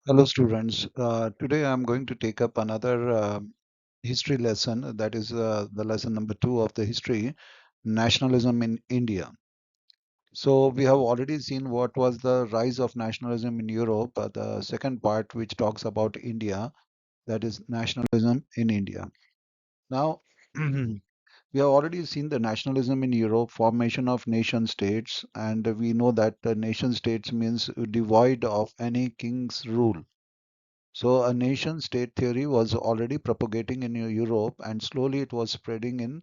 Hello, students. Today I'm going to take up another history lesson. That is the lesson number two of the history, nationalism in India. So we have already seen what was the rise of nationalism in Europe. The second part, which talks about India, that is nationalism in India. Now, we have already seen the nationalism in Europe, formation of nation states, and we know that the nation states means devoid of any king's rule. So a nation state theory was already propagating in Europe and slowly it was spreading in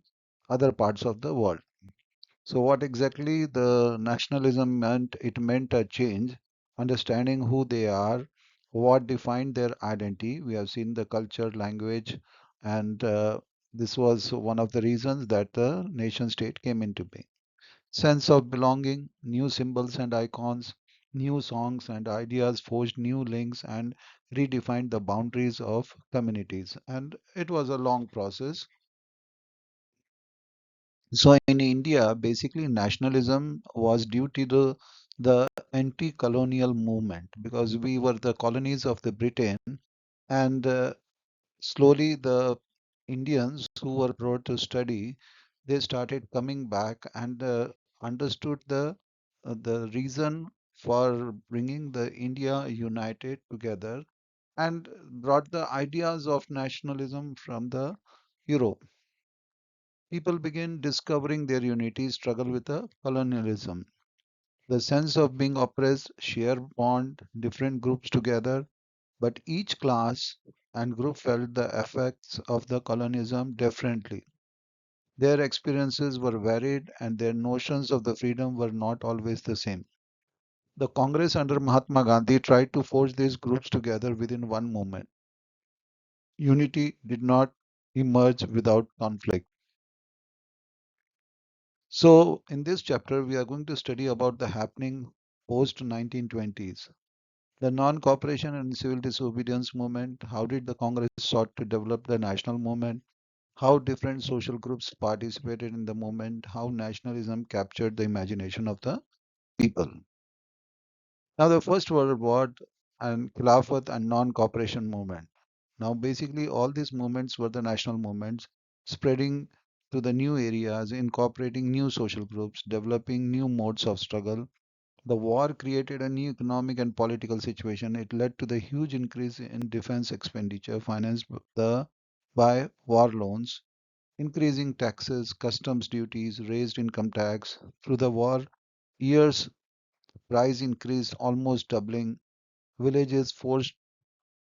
other parts of the world. So what exactly the nationalism meant? It meant a change, understanding who they are, what defined their identity. We have seen the culture, language, and this was one of the reasons that the nation state came into being. Sense of belonging, new symbols and icons, new songs and ideas forged new links and redefined the boundaries of communities. And it was a long process. So in India, basically nationalism was due to the anti-colonial movement because we were the colonies of the Britain, and slowly the Indians who were brought to study, they started coming back and understood the reason for bringing the India united together and brought the ideas of nationalism from the Europe. People began discovering their unity struggle with the colonialism. The sense of being oppressed, share bond different groups together, but each class and group felt the effects of the colonialism differently. Their experiences were varied and their notions of the freedom were not always the same. The Congress under Mahatma Gandhi tried to force these groups together within one movement. Unity did not emerge without conflict. So, in this chapter, we are going to study about the happening post 1920s. The non-cooperation and civil disobedience movement. How did the Congress sought to develop the national movement? How different social groups participated in the movement? How nationalism captured the imagination of the people? Now, the First World War and Khilafat and non-cooperation movement. Now, basically, all these movements were the national movements spreading to the new areas, incorporating new social groups, developing new modes of struggle. The war created a new economic and political situation. It led to the huge increase in defense expenditure financed by war loans, increasing taxes, customs duties, raised income tax. Through the war years, price increased almost doubling. Villages forced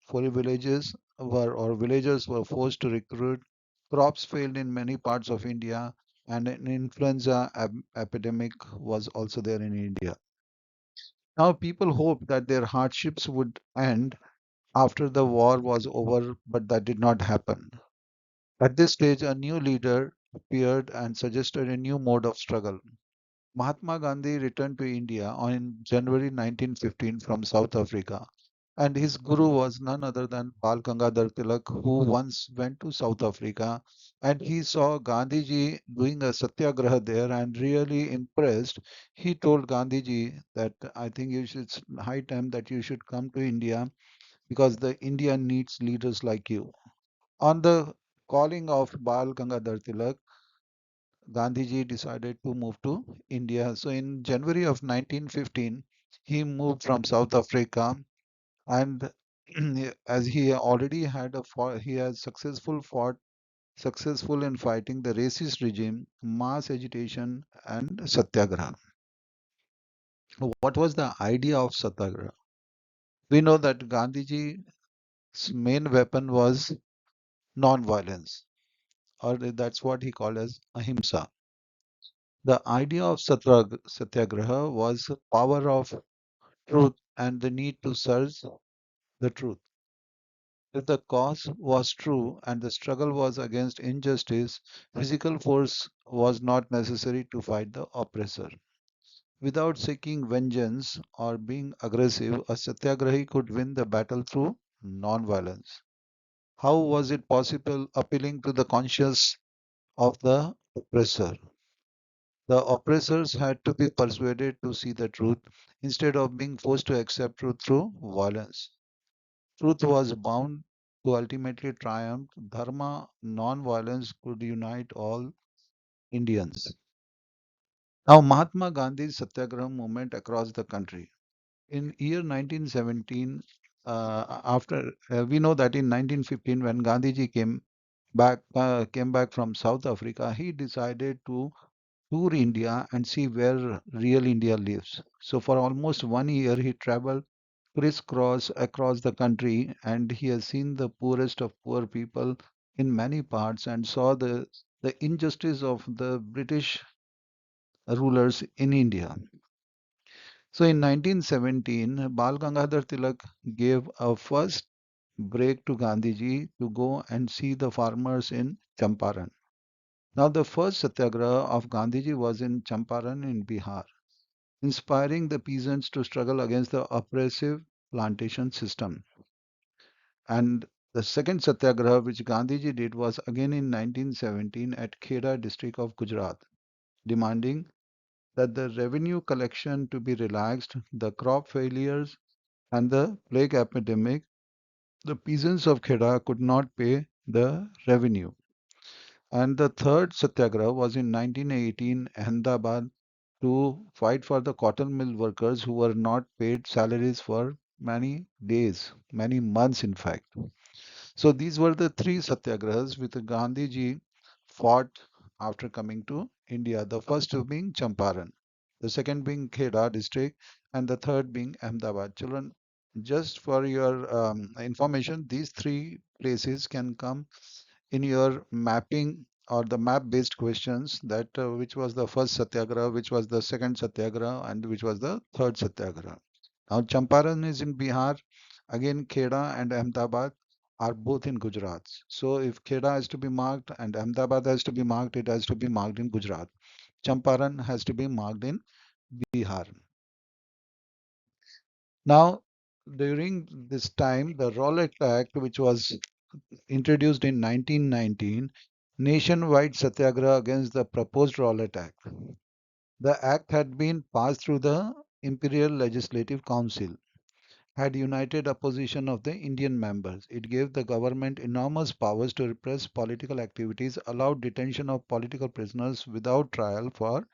for villages were or villagers were forced to recruit. Crops failed in many parts of India, and an influenza epidemic was also there in India. Now, people hoped that their hardships would end after the war was over, but that did not happen. At this stage, a new leader appeared and suggested a new mode of struggle. Mahatma Gandhi returned to India on January 1915 from South Africa, and his guru was none other than Bal Gangadhar Tilak, who once went to South Africa and he saw Gandhiji doing a satyagraha there and really impressed. He told Gandhiji that I think it's high time that you should come to India because the India needs leaders like you. On the calling of Bal Gangadhar Tilak, Gandhiji decided to move to India. So in January of 1915, he moved from South Africa, and as he already had he has successful in fighting the racist regime, mass agitation, and satyagraha. What was the idea of satyagraha? We know that Gandhiji's main weapon was non-violence, or that's what he called as ahimsa. The idea of satyagraha was power of truth and the need to search the truth. If the cause was true and the struggle was against injustice, physical force was not necessary to fight the oppressor. Without seeking vengeance or being aggressive, a satyagrahi could win the battle through non-violence. How was it possible appealing to the conscience of the oppressor? The oppressors had to be persuaded to see the truth instead of being forced to accept truth through violence. Truth was bound to ultimately triumph. Dharma, non-violence could unite all Indians. Now, Mahatma Gandhi's Satyagraha movement across the country. In year 1917, after we know that in 1915, when Gandhiji came back from South Africa, he decided to tour India and see where real India lives. So for almost 1 year, he traveled crisscross across the country, and he has seen the poorest of poor people in many parts and saw the injustice of the British rulers in India. So in 1917, Bal Gangadhar Tilak gave a first break to Gandhiji to go and see the farmers in Champaran. Now, the first satyagraha of Gandhiji was in Champaran in Bihar, inspiring the peasants to struggle against the oppressive plantation system. And the second satyagraha which Gandhiji did was again in 1917 at Kheda district of Gujarat, demanding that the revenue collection to be relaxed, the crop failures and the plague epidemic, the peasants of Kheda could not pay the revenue. And the third satyagraha was in 1918 Ahmedabad to fight for the cotton mill workers who were not paid salaries for many days, many months in fact. So these were the three satyagrahas which Gandhiji fought after coming to India. The first being Champaran, the second being Kheda district, and the third being Ahmedabad. Children, just for your information, these three places can come in your mapping or the map based questions that which was the first satyagraha, which was the second satyagraha, and which was the third satyagraha. Now, Champaran is in Bihar. Again, Kheda and Ahmedabad are both in Gujarat. So, if Kheda has to be marked and Ahmedabad has to be marked, it has to be marked in Gujarat. Champaran has to be marked in Bihar. Now, during this time, the Rowlatt Act, which was introduced in 1919, nationwide satyagraha against the proposed Rowlatt Act. The act had been passed through the Imperial Legislative Council, had united opposition of the Indian members. It gave the government enormous powers to repress political activities, allowed detention of political prisoners without trial for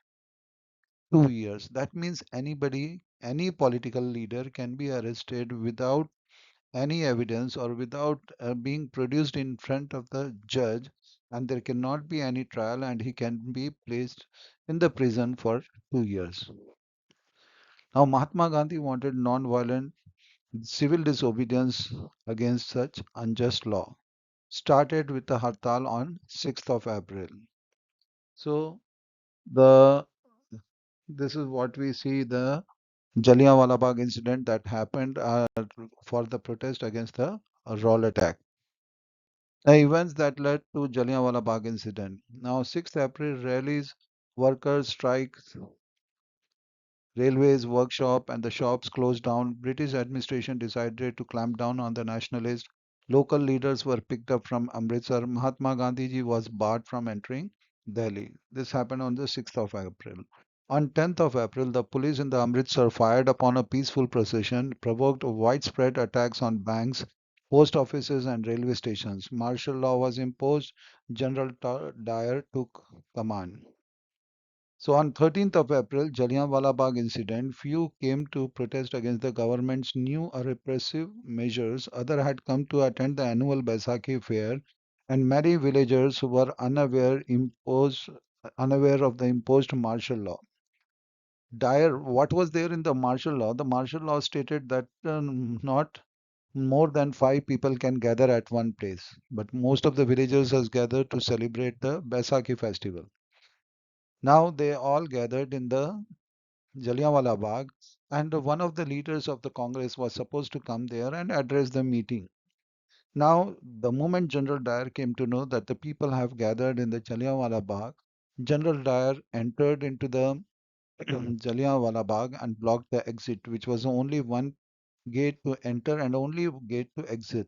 2 years. That means anybody, any political leader can be arrested without any evidence or without being produced in front of the judge, and there cannot be any trial, and he can be placed in the prison for 2 years. Now, Mahatma Gandhi wanted non-violent civil disobedience against such unjust law. Started with the Hartal on 6th of April. So the this is what we see the Jallianwala Bagh incident that happened for the protest against the Rowlatt Act. The events that led to Jallianwala Bagh incident. Now 6th April rallies, workers strikes, railways, workshop and the shops closed down. British administration decided to clamp down on the nationalists. Local leaders were picked up from Amritsar. Mahatma Gandhiji was barred from entering Delhi. This happened on the 6th of April. On 10th of April, the police in the Amritsar fired upon a peaceful procession, provoked widespread attacks on banks, post offices and railway stations. Martial law was imposed. General Dyer took command. So on 13th of April, Jallianwala Bagh incident, few came to protest against the government's new repressive measures. Others had come to attend the annual Baisakhi fair, and many villagers who were unaware of the imposed martial law. Dyer, what was there in the martial law? The martial law stated that not more than 5 people can gather at one place, but most of the villagers has gathered to celebrate the Baisakhi festival. Now they all gathered in the Jallianwala Bagh, and one of the leaders of the Congress was supposed to come there and address the meeting. Now, the moment General Dyer came to know that the people have gathered in the Jallianwala Bagh, General Dyer entered into the Jallianwala Bagh and blocked the exit, which was only one gate to enter and only gate to exit.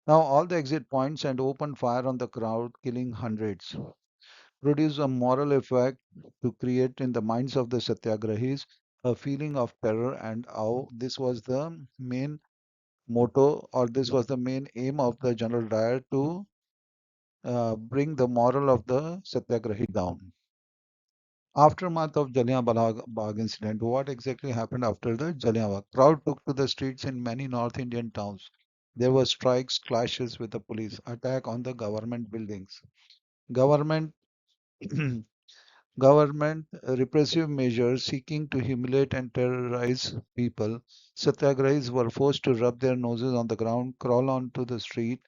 Now, all the exit points and opened fire on the crowd, killing hundreds. Produce a moral effect to create in the minds of the satyagrahis a feeling of terror and awe. This was the main motto, or this was the main aim of the General Dyer to bring the moral of the Satyagrahi down. Aftermath of Jallianwala Bagh incident, what exactly happened after the Jallianwala? Crowd took to the streets in many North Indian towns. There were strikes, clashes with the police, attack on the government buildings. Government government repressive measures seeking to humiliate and terrorize people. Satyagrahis were forced to rub their noses on the ground, crawl onto the street,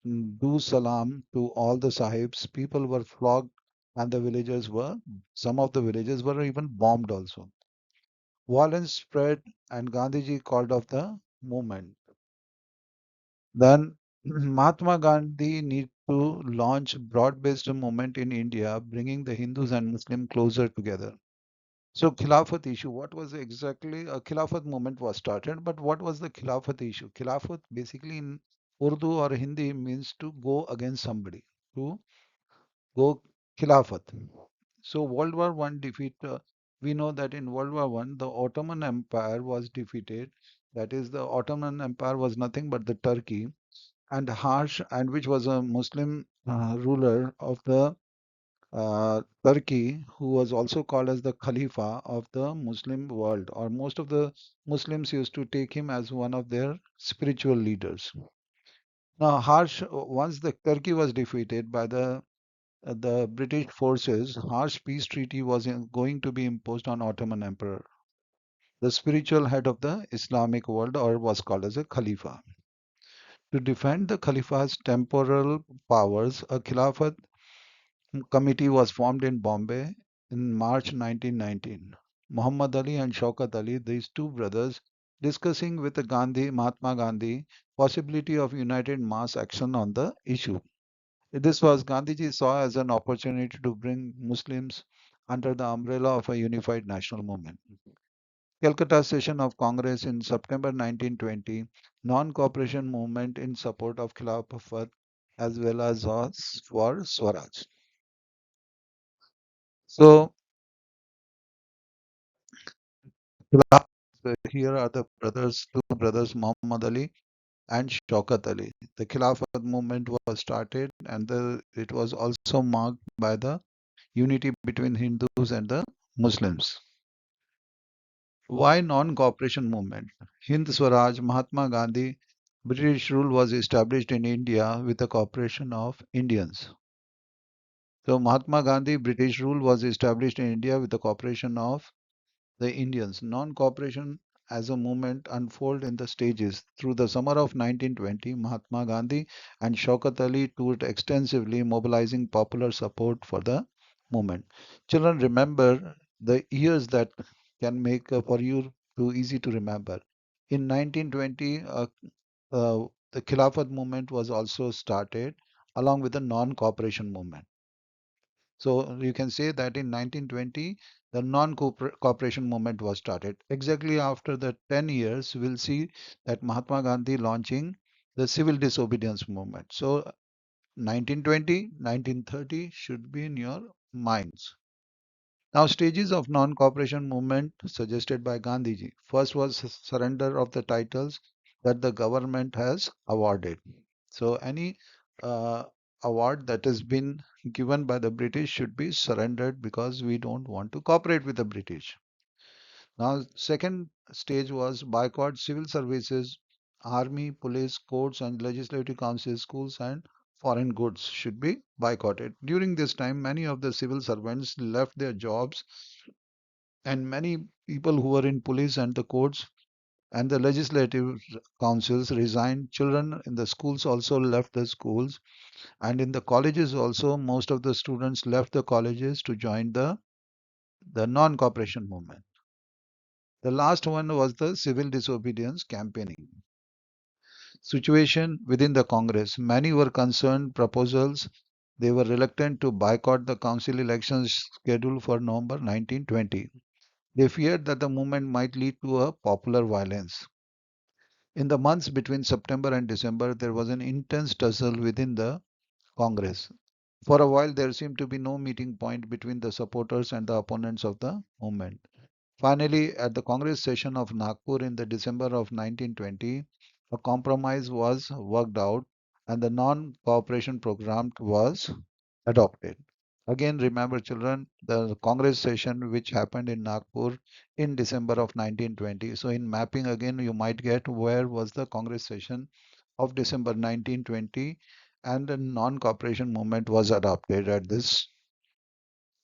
do salam to all the sahibs. People were flogged, and some of the villages were even bombed also. Violence spread, and Gandhiji called off the movement. Then Mahatma Gandhi need to launch broad-based movement in India, bringing the Hindus and Muslims closer together. So Khilafat issue, what was exactly a Khilafat movement was started, but what was the Khilafat issue? Khilafat basically in Urdu or Hindi means to go against somebody, to go Khilafat. So World War One defeat. We know that in World War One, the Ottoman Empire was defeated. That is, the Ottoman Empire was nothing but the Turkey, and Harsh, and which was a Muslim ruler of the Turkey, who was also called as the Khalifa of the Muslim world, or most of the Muslims used to take him as one of their spiritual leaders. Now, once the Turkey was defeated by the British forces, harsh peace treaty was going to be imposed on Ottoman Emperor, the spiritual head of the Islamic world, or was called as a Khalifa. To defend the Khalifa's temporal powers, a Khilafat committee was formed in Bombay in March 1919. Muhammad Ali and Shaukat Ali, these two brothers, discussing with Mahatma Gandhi, possibility of united mass action on the issue. This was Gandhiji saw as an opportunity to bring Muslims under the umbrella of a unified national movement. Calcutta session of Congress in September 1920, non-cooperation movement in support of Khilafat as well as for Swaraj. So here are the two brothers, Muhammad Ali and Shaukat Ali. The Khilafat movement was started, and it was also marked by the unity between Hindus and the Muslims. Why non-cooperation movement? Hind Swaraj, Mahatma Gandhi, British rule was established in India with the cooperation of Indians. So Mahatma Gandhi, British rule was established in India with the cooperation of the Indians. Non-cooperation as a movement unfolded in the stages. Through the summer of 1920, Mahatma Gandhi and Shaukat Ali toured extensively, mobilizing popular support for the movement. Children, remember the years that can make for you too easy to remember. In 1920, the Khilafat movement was also started along with the non-cooperation movement. So you can say that in 1920, the non-cooperation movement was started. Exactly after the 10 years, we'll see that Mahatma Gandhi launching the civil disobedience movement. So 1920, 1930 should be in your minds. Now, stages of non-cooperation movement suggested by Gandhiji. First was surrender of the titles that the government has awarded. So any uh, award that has been given by the British should be surrendered because we don't want to cooperate with the British. Now, second stage was boycott civil services, army, police, courts, and legislative councils, schools, and foreign goods should be boycotted. During this time, many of the civil servants left their jobs, and many people who were in police and the courts and the legislative councils resigned. Children in the schools also left the schools, and in the colleges also, most of the students left the colleges to join the non-cooperation movement. The last one was the civil disobedience campaigning. Situation within the Congress. Many were concerned proposals. They were reluctant to boycott the council elections scheduled for November 1920. They feared that the movement might lead to a popular violence. In the months between September and December, there was an intense tussle within the Congress. For a while, there seemed to be no meeting point between the supporters and the opponents of the movement. Finally, at the Congress session of Nagpur in the December of 1920, A compromise was worked out and the non-cooperation program was adopted. Again, remember children, the Congress session which happened in Nagpur in December of 1920. So in mapping again, you might get where was the Congress session of December 1920 and the non-cooperation movement was adopted at this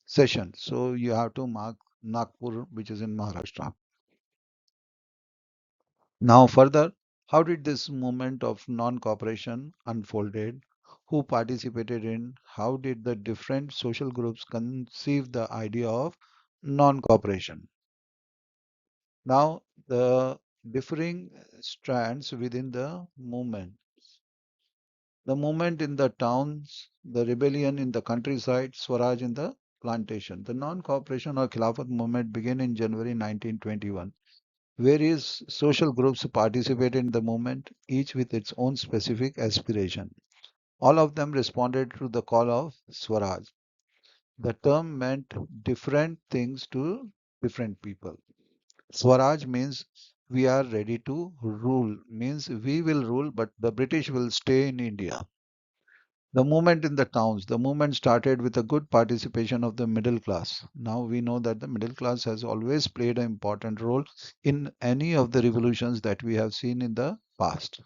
session. So you have to mark Nagpur, which is in Maharashtra. Now further, how did this movement of non-cooperation unfolded? Who participated in? How did the different social groups conceive the idea of non-cooperation? Now the differing strands within the movement. The movement in the towns, the rebellion in the countryside, Swaraj in the plantation. The non-cooperation or Khilafat movement began in January 1921. Various social groups participated in the movement, each with its own specific aspiration. All of them responded to the call of Swaraj. The term meant different things to different people. Swaraj means we are ready to rule, means we will rule, but the British will stay in India. The movement in the towns, the movement started with a good participation of the middle class. Now we know that the middle class has always played an important role in any of the revolutions that we have seen in the past.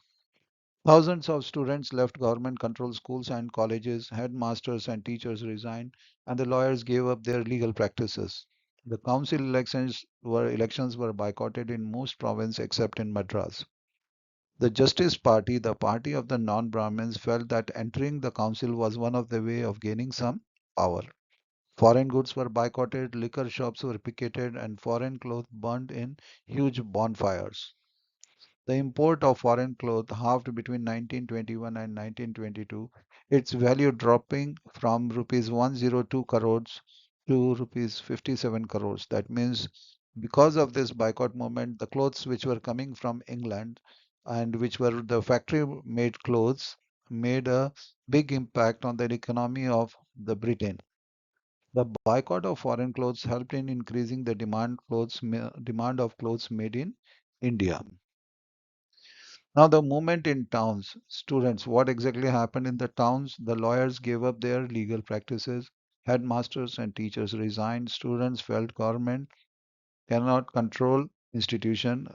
Thousands of students left government controlled schools and colleges, headmasters and teachers resigned, and the lawyers gave up their legal practices. The council elections were boycotted in most provinces except in Madras. The Justice Party, the party of the non-Brahmins, felt that entering the council was one of the way of gaining some power. Foreign goods were boycotted, liquor shops were picketed, and foreign clothes burned in huge bonfires. The import of foreign cloth halved between 1921 and 1922, its value dropping from rupees 102 crores to rupees 57 crores. That means because of this boycott movement, the clothes which were coming from England and which were the factory made clothes made a big impact on the economy of the Britain. The boycott of foreign clothes helped in increasing the demand of clothes made in India. Now, the movement in towns, students, what exactly happened in the towns? The lawyers gave up their legal practices, headmasters and teachers resigned, students felt government cannot control institution,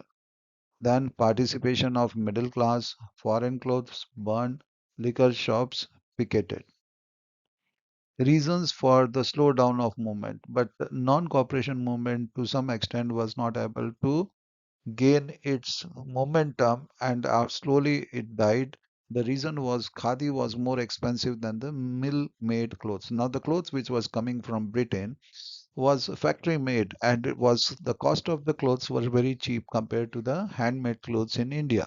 then participation of middle class, foreign clothes burned, liquor shops picketed. Reasons for the slowdown of movement, but the non-cooperation movement to some extent was not able to gain its momentum and slowly it died. The reason was khadi was more expensive than the mill made clothes. Now the clothes which was coming from Britain was factory made and it was the cost of the clothes were very cheap compared to the handmade clothes in India.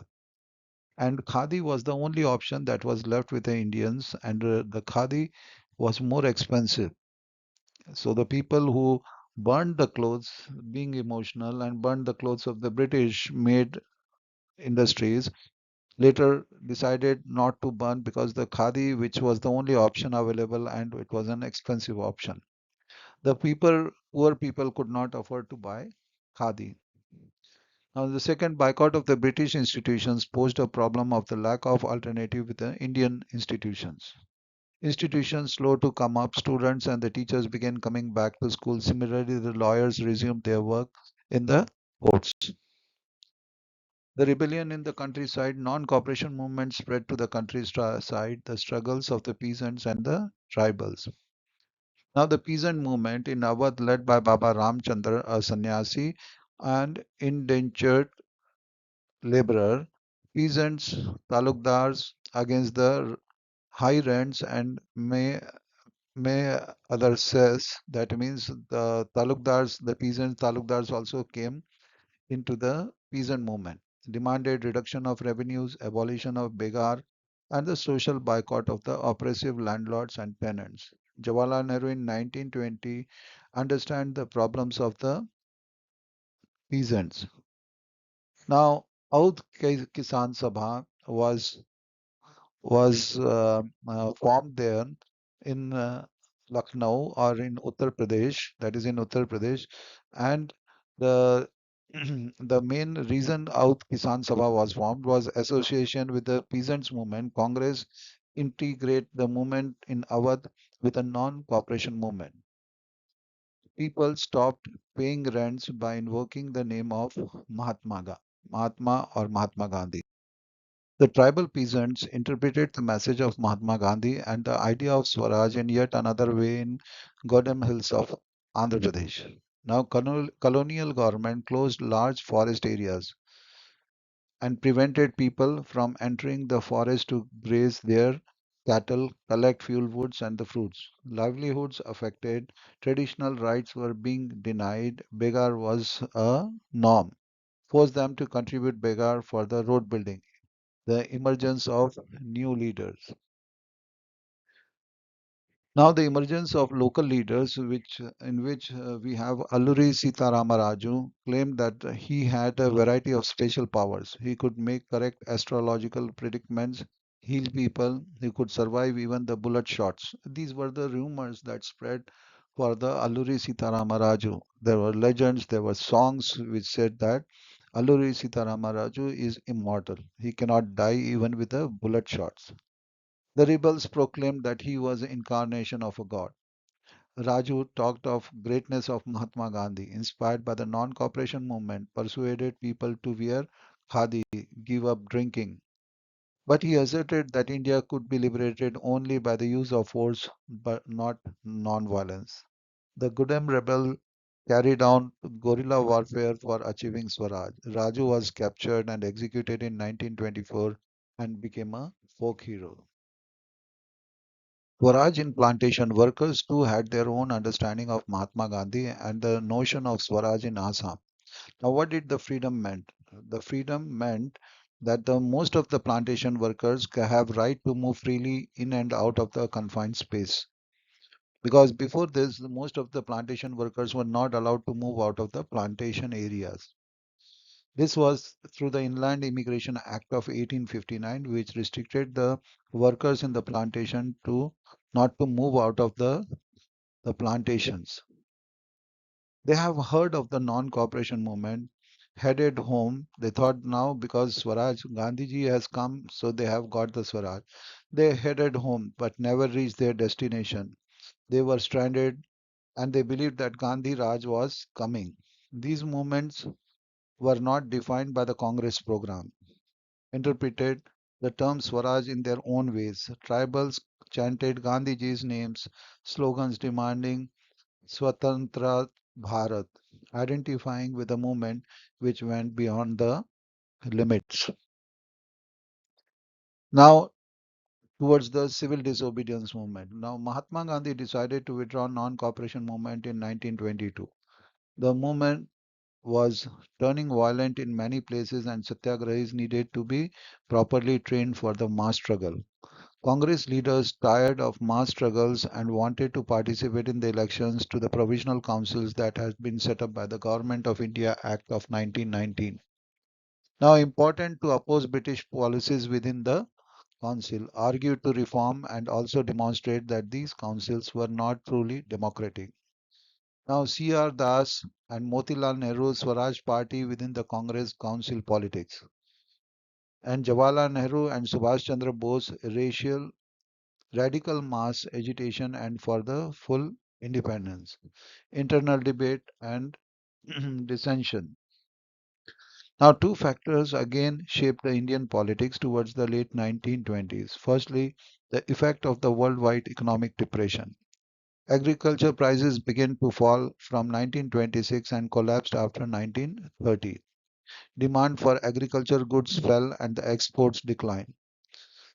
And khadi was the only option that was left with the Indians and the khadi was more expensive. So the people who burned the clothes, being emotional, and burned the clothes of the British made industries later decided not to burn because the khadi, which was the only option available, and it was an expensive option. The people, poor people, could not afford to buy khadi. Now, the second boycott of the British institutions posed a problem of the lack of alternative with the Indian institutions. Institutions slow to come up, students and the teachers began coming back to school. Similarly, the lawyers resumed their work in the courts. The rebellion in the countryside, non-cooperation movement spread to the countryside, the struggles of the peasants and the tribals. Now, the peasant movement in Awadh, led by Baba Ramchandra, a sannyasi, and indentured laborer, peasants, talukdars against the high rents and may others says that means the talukdars, the peasant talukdars also came into the peasant movement, demanded reduction of revenues, abolition of begar, and the social boycott of the oppressive landlords and tenants. Jawaharlal Nehru in 1920 understand the problems of the peasants. Now, Audh Kisan Sabha was formed there in Lucknow or in Uttar Pradesh, that is in Uttar Pradesh, and the The main reason Out Kisan Sabha was formed was association with the peasants movement. Congress integrate the movement in Awadh with a non-cooperation movement. People stopped paying rents by invoking the name of Mahatma or Mahatma Gandhi. The tribal peasants interpreted the message of Mahatma Gandhi and the idea of Swaraj in yet another way in Godam Hills of Andhra Pradesh. Now, colonial government closed large forest areas and prevented people from entering the forest to graze their cattle, collect fuel woods and the fruits. Livelihoods affected, traditional rights were being denied, Begar was a norm. Forced them to contribute Begar for the road building. The emergence of new leaders. Now, the emergence of local leaders, in which we have Alluri Sitarama Raju, claimed that he had a variety of special powers. He could make correct astrological predicaments, heal people, he could survive even the bullet shots. These were the rumors that spread for the Alluri Sitarama Raju. There were legends, there were songs which said that Alluri Sitarama Raju is immortal. He cannot die even with the bullet shots. The rebels proclaimed that he was the incarnation of a god. Raju talked of greatness of Mahatma Gandhi, inspired by the non-cooperation movement, persuaded people to wear khadi, give up drinking. But he asserted that India could be liberated only by the use of force, but not non-violence. The Gudem rebel carried on guerrilla warfare for achieving Swaraj. Raju was captured and executed in 1924 and became a folk hero. Swaraj in plantation workers too had their own understanding of Mahatma Gandhi and the notion of Swaraj in Assam. Now, what did the freedom meant? The freedom meant that the most of the plantation workers have right to move freely in and out of the confined space. Because before this, most of the plantation workers were not allowed to move out of the plantation areas. This was through the Inland Immigration Act of 1859, which restricted the workers in the plantation to not to move out of the plantations. They have heard of the non-cooperation movement, headed home. They thought now because Swaraj, Gandhiji has come, so they have got the Swaraj. They headed home but never reached their destination. They were stranded and they believed that Gandhi Raj was coming. These movements were not defined by the Congress program, interpreted the term Swaraj in their own ways. Tribals chanted Gandhiji's names, slogans demanding Swatantra Bharat, identifying with a movement which went beyond the limits. Now, towards the civil disobedience movement. Now, Mahatma Gandhi decided to withdraw non-cooperation movement in 1922. The movement was turning violent in many places and satyagrahis needed to be properly trained for the mass struggle. Congress leaders tired of mass struggles and wanted to participate in the elections to the provisional councils that had been set up by the Government of India Act of 1919. Now important to oppose British policies within the council, argued to reform and also demonstrate that these councils were not truly democratic. Now C.R. Das and Motilal Nehru's Swaraj party within the Congress council politics and Jawaharlal Nehru and Subhash Chandra Bose racial radical mass agitation and for the full independence, internal debate and dissension. Now, two factors again shaped the Indian politics towards the late 1920s. Firstly, the effect of the worldwide economic depression. Agriculture prices began to fall from 1926 and collapsed after 1930. Demand for agriculture goods fell and the exports declined.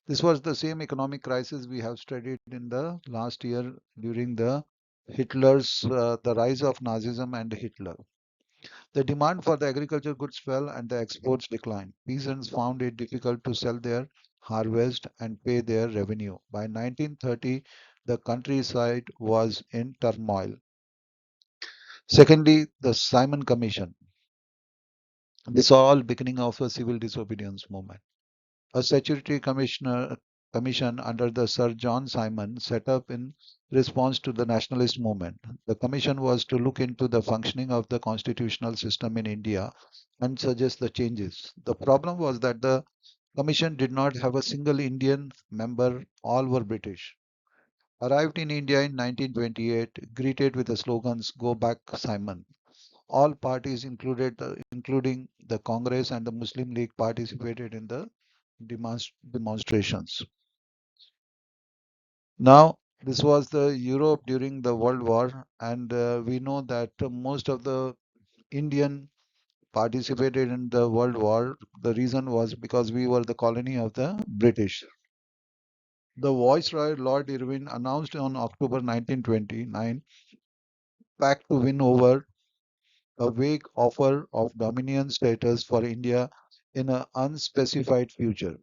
This was the same economic crisis we have studied in the last year during the rise of Nazism and Hitler. The demand for the agriculture goods fell and the exports declined. Peasants found it difficult to sell their harvest and pay their revenue. By 1930, the countryside was in turmoil. Secondly, the Simon Commission. This all beginning of a civil disobedience movement. A statutory commissioner commission under the Sir John Simon set up in response to the nationalist movement. The commission was to look into the functioning of the constitutional system in India and suggest the changes. The problem was that the commission did not have a single Indian member, all were British. Arrived in India in 1928, greeted with the slogans Go Back Simon. All parties including the Congress and the Muslim League participated in the demonstrations. Now, this was the Europe during the World War, and we know that most of the Indian participated in the World War. The reason was because we were the colony of the British. The Viceroy Lord Irwin announced on October 1929 pact to win over a vague offer of dominion status for India in an unspecified future.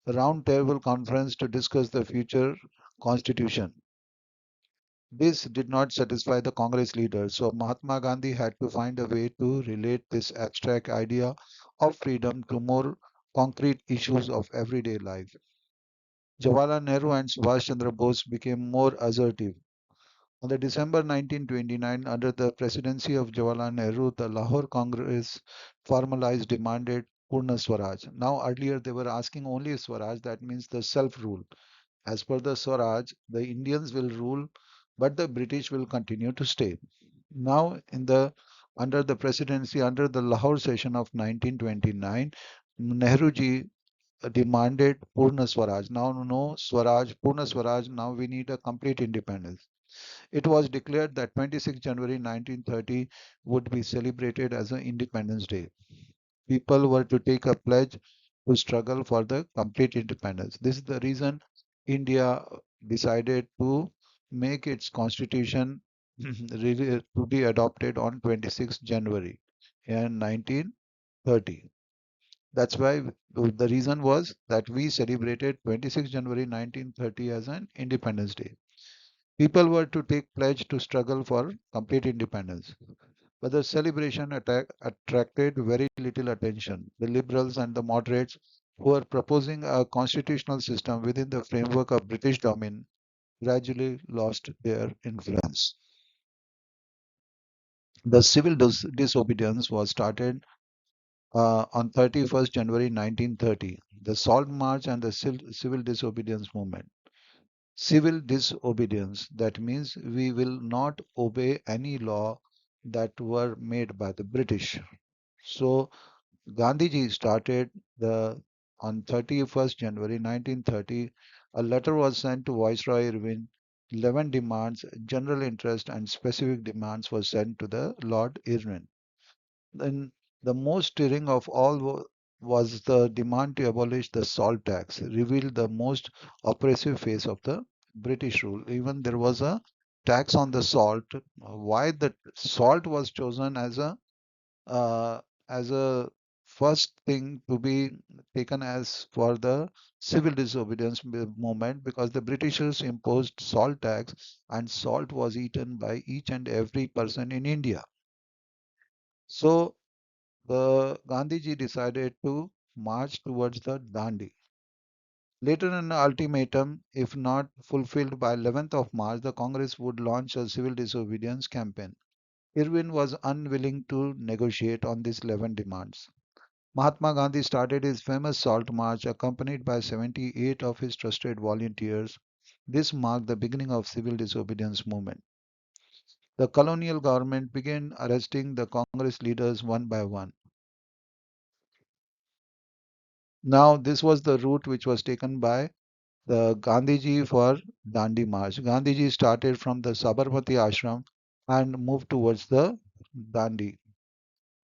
A roundtable conference to discuss the future constitution. This did not satisfy the Congress leaders, so Mahatma Gandhi had to find a way to relate this abstract idea of freedom to more concrete issues of everyday life. Jawaharlal Nehru and Subhash Chandra Bose became more assertive. On the December 1929, under the presidency of Jawaharlal Nehru, the Lahore Congress formalized demanded Purna Swaraj. Now, earlier they were asking only Swaraj, that means the self-rule. As per the Swaraj, the Indians will rule, but the British will continue to stay. Now, under the presidency, under the Lahore session of 1929, Nehruji demanded Purna Swaraj. Now, no Swaraj, Purna Swaraj. Now we need a complete independence. It was declared that 26 January 1930 would be celebrated as an Independence Day. People were to take a pledge to struggle for the complete independence. This is the reason India decided to make its constitution really to be adopted on 26 January in 1930. That's why the reason was that we celebrated 26 January 1930 as an Independence Day. People were to take pledge to struggle for complete independence. But the celebration attracted very little attention. The liberals and the moderates who were proposing a constitutional system within the framework of British domain gradually lost their influence. The civil disobedience was started on 31st January 1930. The Salt March and the Civil Disobedience Movement. Civil disobedience, that means we will not obey any law that were made by the British. So Gandhiji started the on 31st January 1930. A letter was sent to Viceroy Irwin. 11 demands, general interest and specific demands were sent to the Lord Irwin. Then the most stirring of all was the demand to abolish the salt tax, revealed the most oppressive phase of the British rule. Even there was a tax on the salt. Why the salt was chosen uh, as a first thing to be taken as for the civil disobedience movement, because the Britishers imposed salt tax and salt was eaten by each and every person in India. So the Gandhiji decided to march towards the Dandi. Later in an ultimatum, if not fulfilled by 11th of March, the Congress would launch a civil disobedience campaign. Irwin was unwilling to negotiate on these 11 demands. Mahatma Gandhi started his famous Salt March accompanied by 78 of his trusted volunteers. This marked the beginning of civil disobedience movement. The colonial government began arresting the Congress leaders one by one. Now, this was the route which was taken by the Gandhiji for Dandi March. Gandhiji started from the Sabarmati ashram and moved towards the Dandi.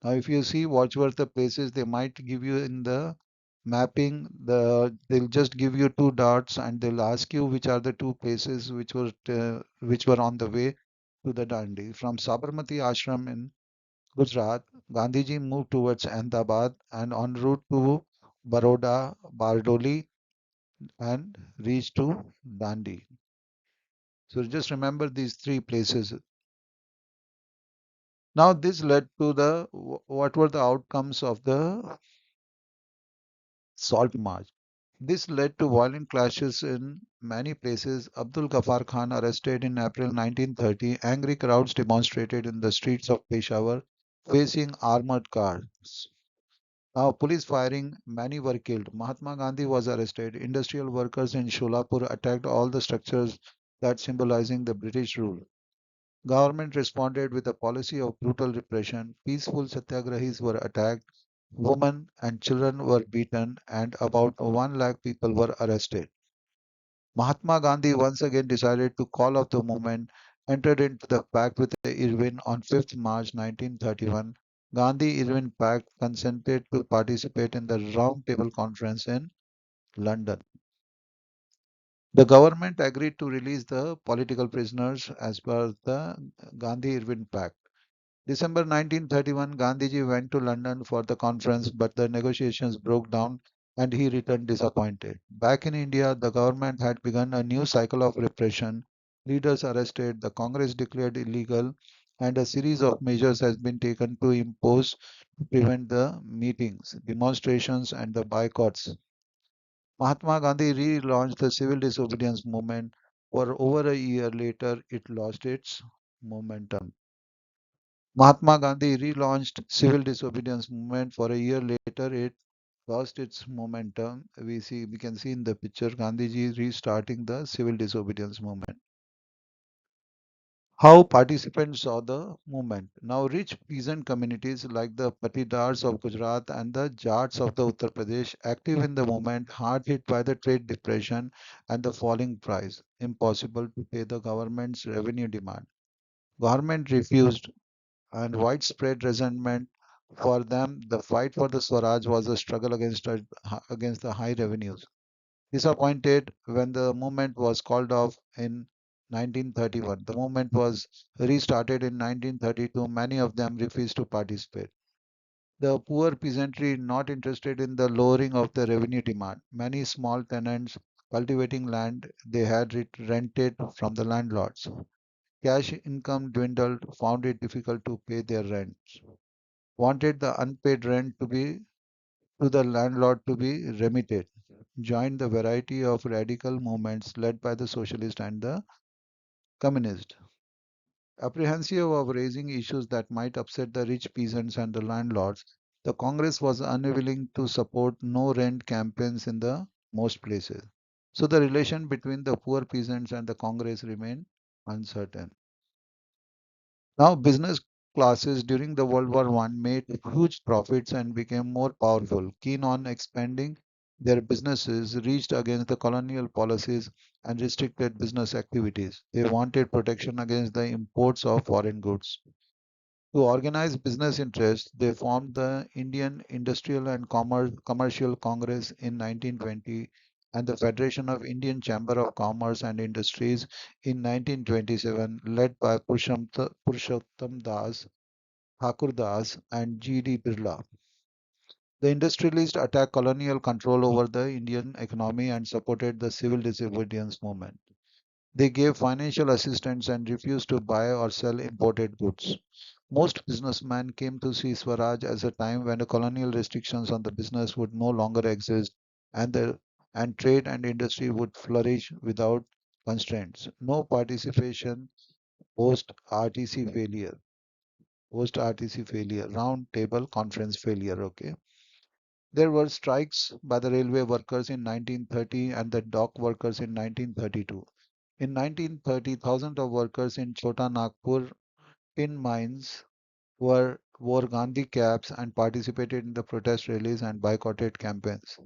Now, if you see what were the places, they might give you in the mapping. They'll just give you two dots and they'll ask you which are the two places which were on the way to the Dandi. From Sabarmati ashram in Gujarat, Gandhiji moved towards Ahmedabad and en route to Baroda, Bardoli, and reached to Dandi. So just remember these three places. Now this led to what were the outcomes of the Salt March. This led to violent clashes in many places. Abdul Ghaffar Khan arrested in April 1930. Angry crowds demonstrated in the streets of Peshawar facing armored cars. Now, police firing, many were killed. Mahatma Gandhi was arrested. Industrial workers in Sholapur attacked all the structures that symbolizing the British rule. Government responded with a policy of brutal repression. Peaceful satyagrahis were attacked. Women and children were beaten, and about 1 lakh people were arrested. Mahatma Gandhi once again decided to call off the movement, entered into the pact with Irwin on 5th March 1931. Gandhi-Irwin Pact consented to participate in the Round Table Conference in London. The government agreed to release the political prisoners as per the Gandhi-Irwin Pact. December 1931, Gandhiji went to London for the conference, but the negotiations broke down and he returned disappointed. Back in India, the government had begun a new cycle of repression. Leaders arrested, the Congress declared illegal, and a series of measures has been taken to impose to prevent the meetings, demonstrations, and the boycotts. Mahatma Gandhi relaunched the civil disobedience movement. For over a year later, it lost its momentum. Mahatma Gandhi relaunched civil disobedience movement. For a year later, it lost its momentum. We can see in the picture Gandhiji restarting the civil disobedience movement. How participants saw the movement. Now, rich peasant communities like the Patidars of Gujarat and the Jats of the Uttar Pradesh, active in the movement, hard hit by the trade depression and the falling price, impossible to pay the government's revenue demand. Government refused and widespread resentment. For them, the fight for the Swaraj was a struggle against the high revenues. Disappointed when the movement was called off in 1931. The movement was restarted in 1932. Many of them refused to participate. The poor peasantry not interested in the lowering of the revenue demand. Many small tenants cultivating land they had rented from the landlords. Cash income dwindled, found it difficult to pay their rents. Wanted the unpaid rent to the landlord to be remitted. Joined the variety of radical movements led by the socialist and the communist. Apprehensive of raising issues that might upset the rich peasants and the landlords, the Congress was unwilling to support no rent campaigns in the most places. So the relation between the poor peasants and the Congress remained uncertain. Now, business classes during the World War One made huge profits and became more powerful, keen on expanding their businesses, reached against the colonial policies and restricted business activities. They wanted protection against the imports of foreign goods. To organize business interests, they formed the Indian Industrial and Commercial Congress in 1920 and the Federation of Indian Chamber of Commerce and Industries in 1927, led by Purushottam Das, Thakur Das, and G.D. Birla. The industrialists attacked colonial control over the Indian economy and supported the civil disobedience movement. They gave financial assistance and refused to buy or sell imported goods. Most businessmen came to see Swaraj as a time when the colonial restrictions on the business would no longer exist and trade and industry would flourish without constraints. No participation post RTC failure. Post RTC failure. Round table conference failure. Okay. There were strikes by the railway workers in 1930 and the dock workers in 1932. In 1930, thousands of workers in Chota Nagpur tin mines wore Gandhi caps and participated in the protest rallies and boycotted campaigns.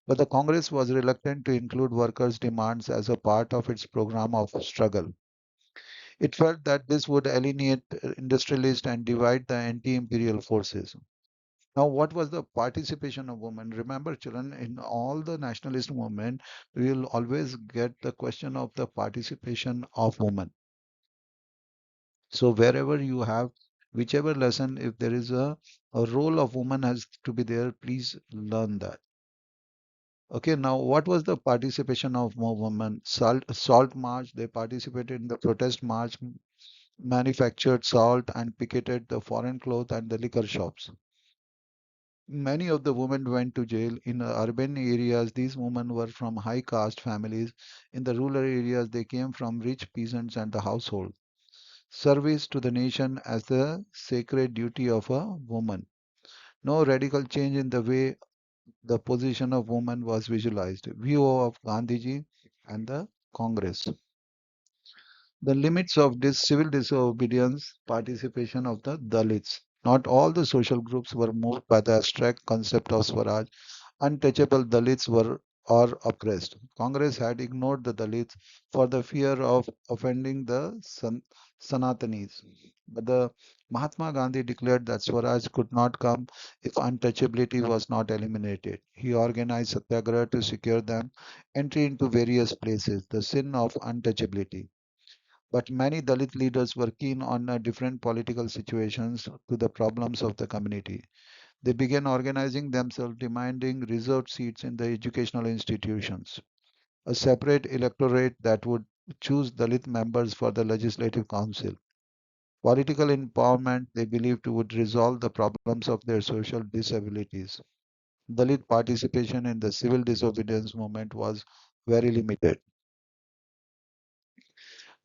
But the Congress was reluctant to include workers' demands as a part of its program of struggle. It felt that this would alienate industrialists and divide the anti-imperial forces. Now, what was the participation of women? Remember, children, in all the nationalist movement, we will always get the question of the participation of women. So wherever you have, whichever lesson, if there is a role of woman has to be there, please learn that. Okay, now what was the participation of more women? Salt march, they participated in the protest march, manufactured salt and picketed the foreign cloth and the liquor shops. Many of the women went to jail. In urban areas, these women were from high caste families. In the rural areas, they came from rich peasants and the household. Service to the nation as the sacred duty of a woman. No radical change in the way the position of woman was visualized. View of Gandhiji and the Congress. The limits of this civil disobedience participation of the Dalits. Not all the social groups were moved by the abstract concept of Swaraj. Untouchable Dalits were or oppressed. Congress had ignored the Dalits for the fear of offending the Sanatanis. But the Mahatma Gandhi declared that Swaraj could not come if untouchability was not eliminated. He organized satyagraha to secure them entry into various places, the sin of untouchability. But many Dalit leaders were keen on different political situations to the problems of the community. They began organizing themselves, demanding reserved seats in the educational institutions, a separate electorate that would choose Dalit members for the Legislative Council. Political empowerment, they believed, would resolve the problems of their social disabilities. Dalit participation in the civil disobedience movement was very limited.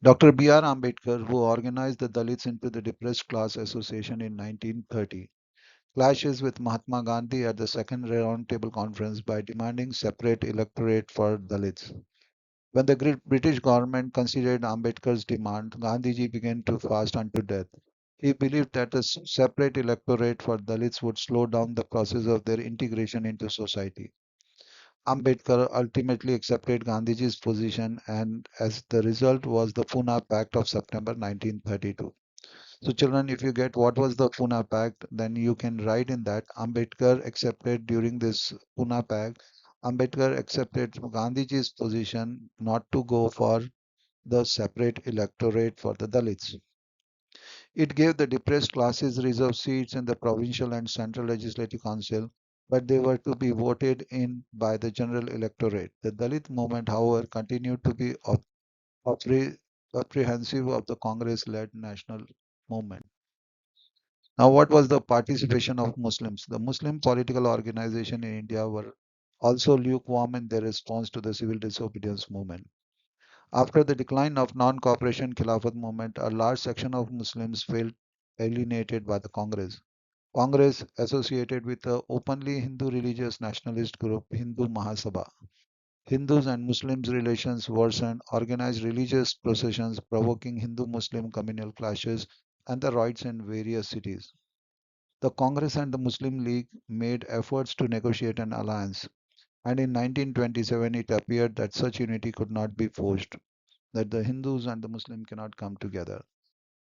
Dr. B.R. Ambedkar, who organized the Dalits into the Depressed Class Association in 1930, clashes with Mahatma Gandhi at the Second Roundtable Conference by demanding separate electorate for Dalits. When the British government considered Ambedkar's demand, Gandhiji began to fast unto death. He believed that a separate electorate for Dalits would slow down the process of their integration into society. Ambedkar ultimately accepted Gandhiji's position, and as the result was the Pune Pact of September 1932. So, children, if you get what was the Pune Pact, then you can write in that Ambedkar accepted during this Pune Pact. Ambedkar accepted Gandhiji's position not to go for the separate electorate for the Dalits. It gave the depressed classes reserved seats in the provincial and central legislative council, but they were to be voted in by the general electorate. The Dalit movement, however, continued to be apprehensive of the Congress-led national movement. Now, what was the participation of Muslims? The Muslim political organization in India were also lukewarm in their response to the civil disobedience movement. After the decline of non-cooperation Khilafat movement, a large section of Muslims felt alienated by the Congress. Congress associated with the openly Hindu religious nationalist group Hindu Mahasabha. Hindus and Muslims relations worsened, organized religious processions provoking Hindu-Muslim communal clashes and the riots in various cities. The Congress and the Muslim League made efforts to negotiate an alliance, and in 1927 it appeared that such unity could not be forged, that the Hindus and the Muslim cannot come together.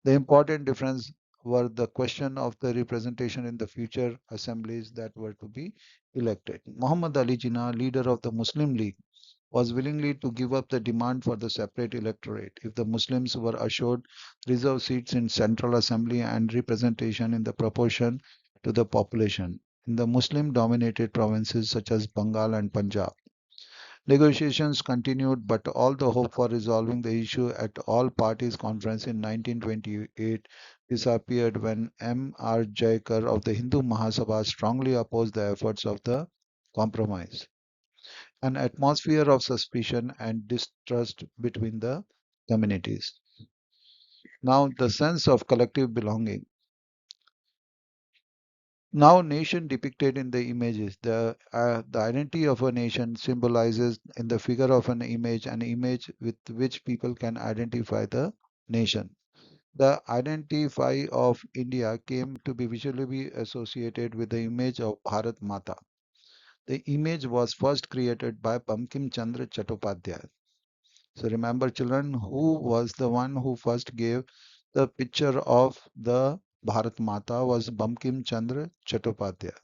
The important difference were the question of the representation in the future assemblies that were to be elected. Muhammad Ali Jinnah, leader of the Muslim League, was willingly to give up the demand for the separate electorate if the Muslims were assured reserved seats in Central Assembly and representation in the proportion to the population in the Muslim dominated provinces such as Bengal and Punjab. Negotiations continued, but all the hope for resolving the issue at all parties conference in 1928 disappeared when M.R. Jaikar of the Hindu Mahasabha strongly opposed the efforts of the compromise. An atmosphere of suspicion and distrust between the communities. Now, the sense of collective belonging. Now, nation depicted in the images. The identity of a nation symbolizes in the figure of an image with which people can identify the nation. The identify of India came to be visually associated with the image of Bharat Mata. The image was first created by Bankim Chandra Chattopadhyay. So remember, children, who was the one who first gave the picture of the Bharat Mata was Bankim Chandra Chattopadhyay.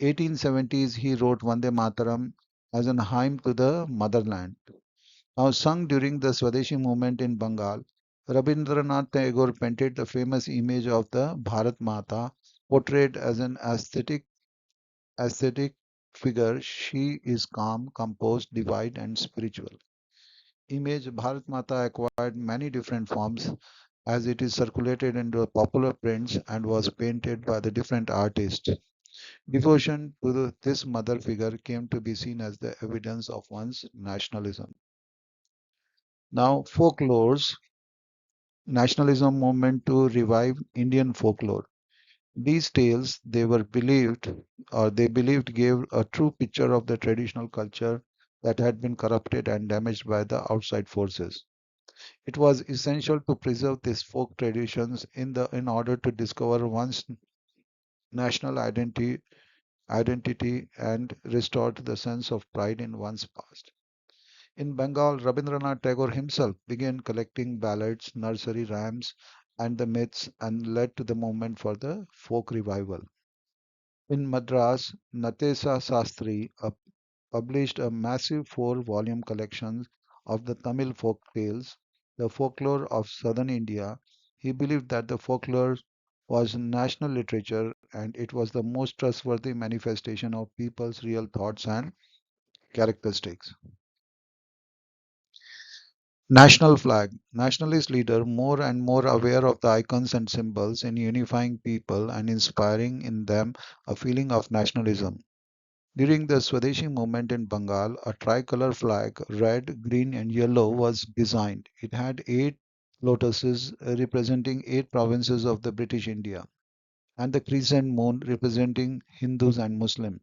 1870s, he wrote Vande Mataram as an hymn to the motherland. Now sung during the Swadeshi movement in Bengal, Rabindranath Tagore painted the famous image of the Bharat Mata, portrayed as an aesthetic figure. She is calm, composed, divine, and spiritual. Image Bharat Mata acquired many different forms as it is circulated into popular prints and was painted by the different artists. Devotion to this mother figure came to be seen as the evidence of one's nationalism. Now, folklore's nationalism movement to revive Indian folklore. These tales, they believed gave a true picture of the traditional culture that had been corrupted and damaged by the outside forces. It was essential to preserve these folk traditions in order to discover one's national identity and restore the sense of pride in one's past. In Bengal, Rabindranath Tagore himself began collecting ballads, nursery rhymes, and the myths and led to the movement for the folk revival. In Madras, Natesa Sastri published a massive four-volume collection of the Tamil folk tales, the folklore of southern India. He believed that the folklore was national literature and it was the most trustworthy manifestation of people's real thoughts and characteristics. National flag. Nationalist leader more and more aware of the icons and symbols in unifying people and inspiring in them a feeling of nationalism. During the Swadeshi movement in Bengal, a tricolor flag, red, green, and yellow, was designed. It had eight lotuses representing eight provinces of the British India, and the crescent moon representing Hindus and Muslims.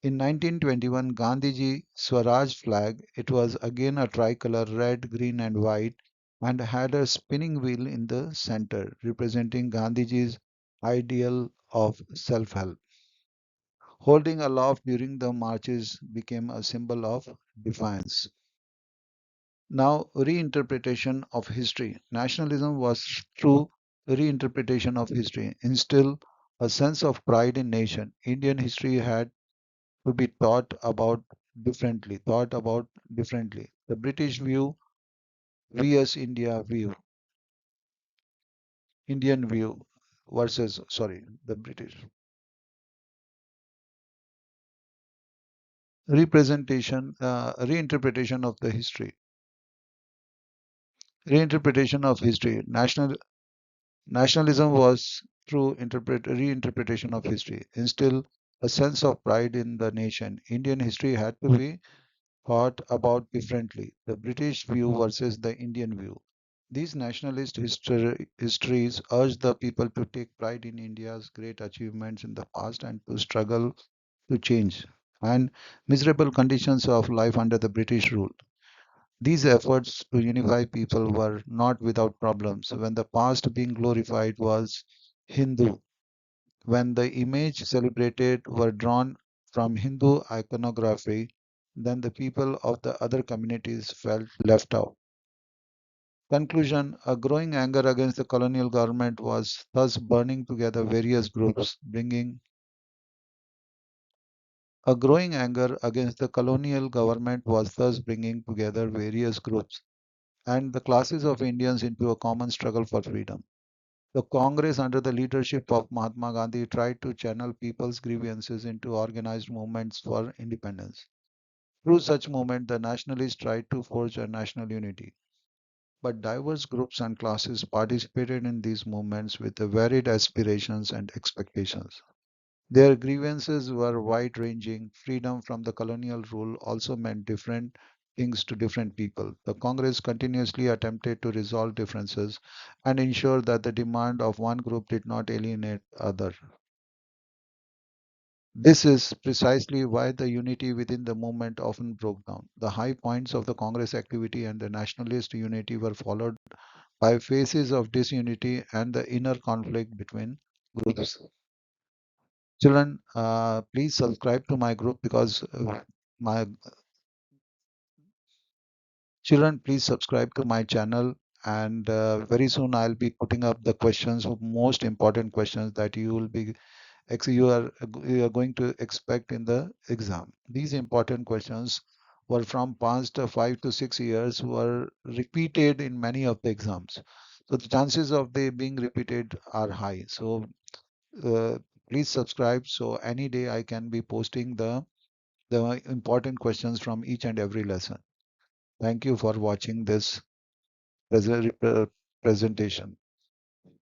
In 1921, Gandhiji Swaraj flag, it was again a tricolor, red, green, and white, and had a spinning wheel in the center, representing Gandhiji's ideal of self-help. Holding aloft during the marches became a symbol of defiance. Now, reinterpretation of history. Nationalism was true reinterpretation of history, instill a sense of pride in nation. Indian history had to be thought about differently. The British view, we as Indian view the British. Reinterpretation of the history. Reinterpretation of history. Nationalism was reinterpretation of history, instill a sense of pride in the nation. Indian history had to be thought about differently. The British view versus the Indian view. These histories urge the people to take pride in India's great achievements in the past and to struggle to change and miserable conditions of life under the British rule. These efforts to unify people were not without problems. When the past being glorified was Hindu, when the image celebrated were drawn from Hindu iconography, then the people of the other communities felt left out. Conclusion. A growing anger against the colonial government was thus burning together various groups, bringing a growing anger against the colonial government was thus bringing together various groups and the classes of Indians into a common struggle for freedom. The Congress, under the leadership of Mahatma Gandhi, tried to channel people's grievances into organized movements for independence. Through such movement, the nationalists tried to forge a national unity. But diverse groups and classes participated in these movements with varied aspirations and expectations. Their grievances were wide ranging. Freedom from the colonial rule also meant different things to different people. The Congress continuously attempted to resolve differences and ensure that the demand of one group did not alienate other. This is precisely why the unity within the movement often broke down. The high points of the Congress activity and the nationalist unity were followed by phases of disunity and the inner conflict between groups. Children, please subscribe to my group because my children, please subscribe to my channel, and very soon I'll be putting up the questions, most important questions that you are going to expect in the exam. These important questions were from past 5 to 6 years, were repeated in many of the exams. So the chances of they being repeated are high. So uh, please subscribe so any day I can be posting the important questions from each and every lesson. Thank you for watching this presentation.